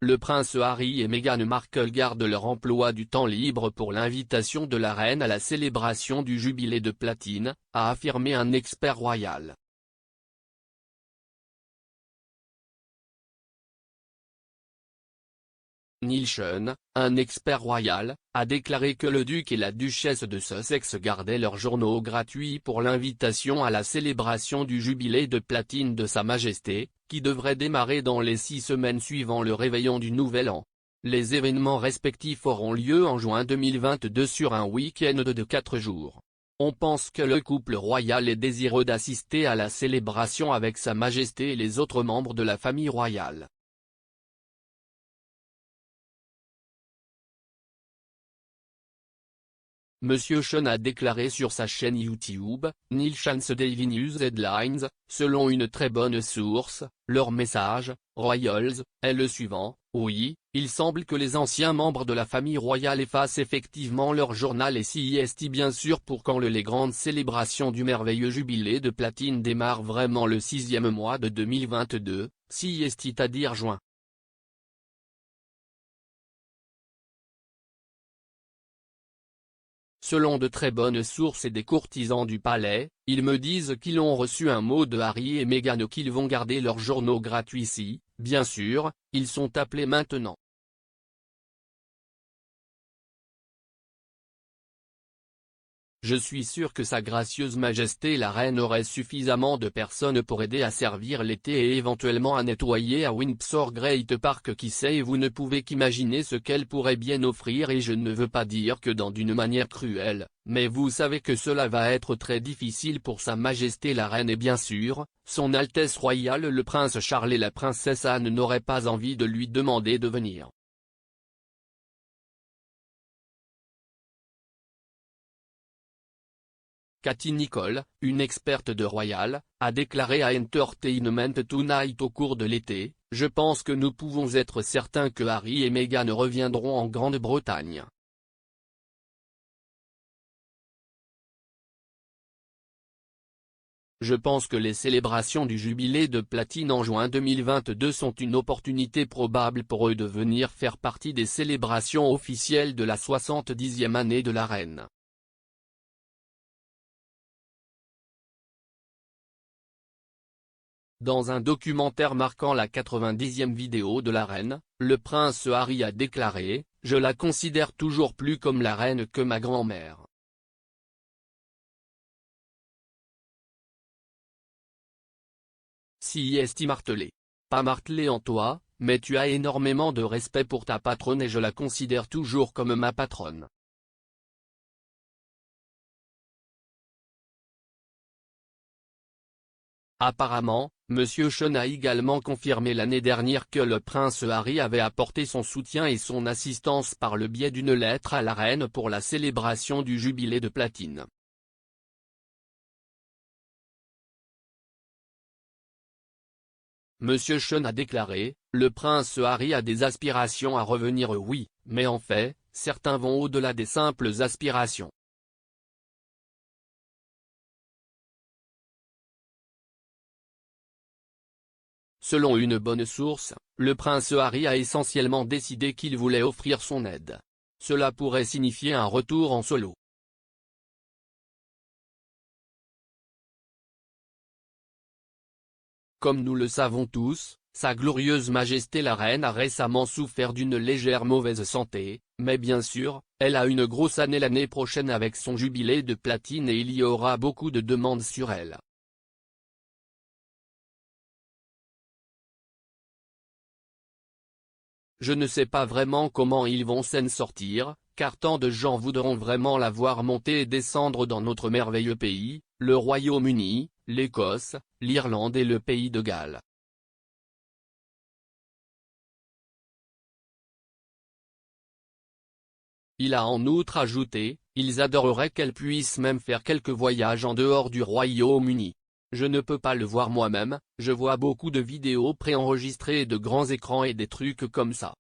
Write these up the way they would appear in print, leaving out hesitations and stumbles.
le prince Harry et Meghan Markle gardent leur emploi du temps libre pour l'invitation de la reine à la célébration du jubilé de platine, a affirmé un expert royal. Neil Sean, un expert royal, a déclaré que le duc et la duchesse de Sussex gardaient leurs journaux gratuits pour l'invitation à la célébration du jubilé de platine de Sa Majesté, qui devrait démarrer dans les 6 semaines suivant le réveillon du Nouvel An. Les événements respectifs auront lieu en juin 2022 sur un week-end de 4 jours. On pense que le couple royal est désireux d'assister à la célébration avec Sa Majesté et les autres membres de la famille royale. Monsieur Sean a déclaré sur sa chaîne YouTube, Neil Sean's Daily News Headlines, selon une très bonne source, leur message, Royals, est le suivant: oui, il semble que les anciens membres de la famille royale effacent effectivement leur journal et CIST bien sûr pour quand les grandes célébrations du merveilleux jubilé de platine démarrent vraiment le 6e mois de 2022, CIST c'est-à-dire juin. Selon de très bonnes sources et des courtisans du palais, ils me disent qu'ils ont reçu un mot de Harry et Meghan qu'ils vont garder leurs journaux gratuits si, bien sûr, ils sont appelés maintenant. Je suis sûr que Sa Gracieuse Majesté la Reine aurait suffisamment de personnes pour aider à servir l'été et éventuellement à nettoyer à Windsor Great Park, qui sait, et vous ne pouvez qu'imaginer ce qu'elle pourrait bien offrir, et je ne veux pas dire que d'une manière cruelle, mais vous savez que cela va être très difficile pour Sa Majesté la Reine et bien sûr, Son Altesse Royale le Prince Charles et la Princesse Anne n'auraient pas envie de lui demander de venir. Cathy Nicholl, une experte de Royal, a déclaré à Entertainment Tonight au cours de l'été: je pense que nous pouvons être certains que Harry et Meghan reviendront en Grande-Bretagne. Je pense que les célébrations du jubilé de platine en juin 2022 sont une opportunité probable pour eux de venir faire partie des célébrations officielles de la 70e année de la reine. Dans un documentaire marquant la 90e vidéo de la reine, le prince Harry a déclaré: je la considère toujours plus comme la reine que ma grand-mère. CIST martelé. Pas martelé en toi, mais tu as énormément de respect pour ta patronne et je la considère toujours comme ma patronne. Apparemment, Monsieur Sean a également confirmé l'année dernière que le prince Harry avait apporté son soutien et son assistance par le biais d'une lettre à la reine pour la célébration du jubilé de platine. Monsieur Sean a déclaré: le prince Harry a des aspirations à revenir, oui, mais en fait, certains vont au-delà des simples aspirations. Selon une bonne source, le prince Harry a essentiellement décidé qu'il voulait offrir son aide. Cela pourrait signifier un retour en solo. Comme nous le savons tous, Sa Glorieuse Majesté la Reine a récemment souffert d'une légère mauvaise santé, mais bien sûr, elle a une grosse année l'année prochaine avec son jubilé de platine et il y aura beaucoup de demandes sur elle. Je ne sais pas vraiment comment ils vont s'en sortir, car tant de gens voudront vraiment la voir monter et descendre dans notre merveilleux pays, le Royaume-Uni, l'Écosse, l'Irlande et le pays de Galles. Il a en outre ajouté: ils adoreraient qu'elle puisse même faire quelques voyages en dehors du Royaume-Uni. Je ne peux pas le voir moi-même, je vois beaucoup de vidéos préenregistrées et de grands écrans et des trucs comme ça.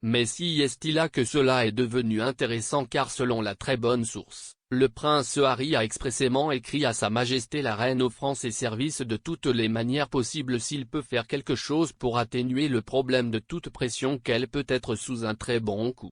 Mais si est-il là que cela est devenu intéressant car selon la très bonne source, Le prince Harry a expressément écrit à Sa Majesté la Reine offrant ses services de toutes les manières possibles s'il peut faire quelque chose pour atténuer le problème de toute pression qu'elle peut être sous un très bon coup.